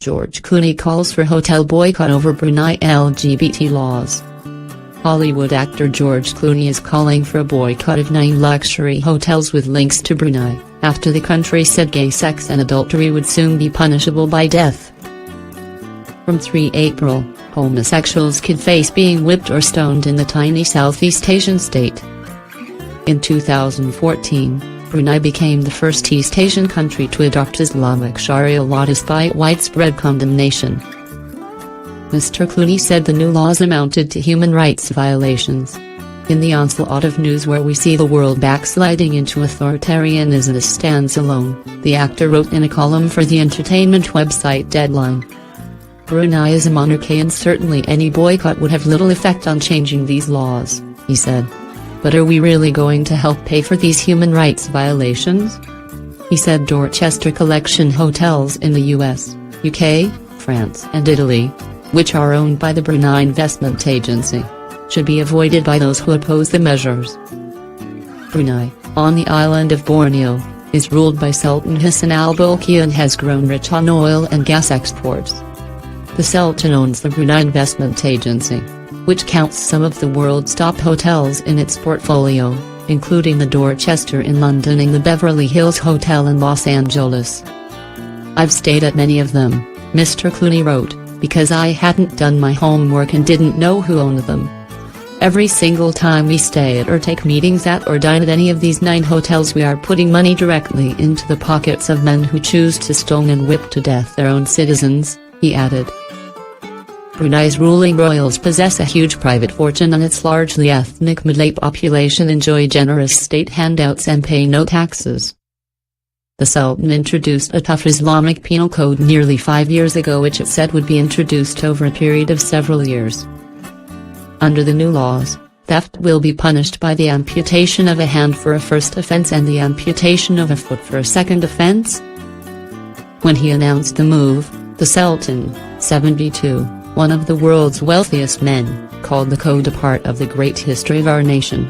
George Clooney calls for hotel boycott over Brunei LGBT laws. Hollywood actor George Clooney is calling for a boycott of 9 luxury hotels with links to Brunei, after the country said gay sex and adultery would soon be punishable by death. From 3 April, homosexuals could face being whipped or stoned in the tiny Southeast Asian state. In 2014, Brunei became the first East Asian country to adopt Islamic Sharia law despite widespread condemnation. Mr. Clooney said the new laws amounted to human rights violations. In the onslaught of news where we see the world backsliding into authoritarianism, this stands alone, the actor wrote in a column for the entertainment website Deadline. Brunei is a monarchy and certainly any boycott would have little effect on changing these laws, he said. But are we really going to help pay for these human rights violations? He said Dorchester Collection hotels in the US, UK, France and Italy, which are owned by the Brunei Investment Agency, should be avoided by those who oppose the measures. Brunei, on the island of Borneo, is ruled by Sultan Hassan al-Bolkiah and has grown rich on oil and gas exports. The Sultan owns the Brunei Investment Agency, which counts some of the world's top hotels in its portfolio, including the Dorchester in London and the Beverly Hills Hotel in Los Angeles. "I've stayed at many of them," Mr. Clooney wrote, "because I hadn't done my homework and didn't know who owned them. Every single time we stay at or take meetings at or dine at any of these 9 hotels, we are putting money directly into the pockets of men who choose to stone and whip to death their own citizens," he added. Brunei's ruling royals possess a huge private fortune and its largely ethnic Malay population enjoy generous state handouts and pay no taxes. The Sultan introduced a tough Islamic penal code nearly 5 years ago, which it said would be introduced over a period of several years. Under the new laws, theft will be punished by the amputation of a hand for a first offense and the amputation of a foot for a second offense. When he announced the move, the Sultan, 72, one of the world's wealthiest men, called the code a part of the great history of our nation.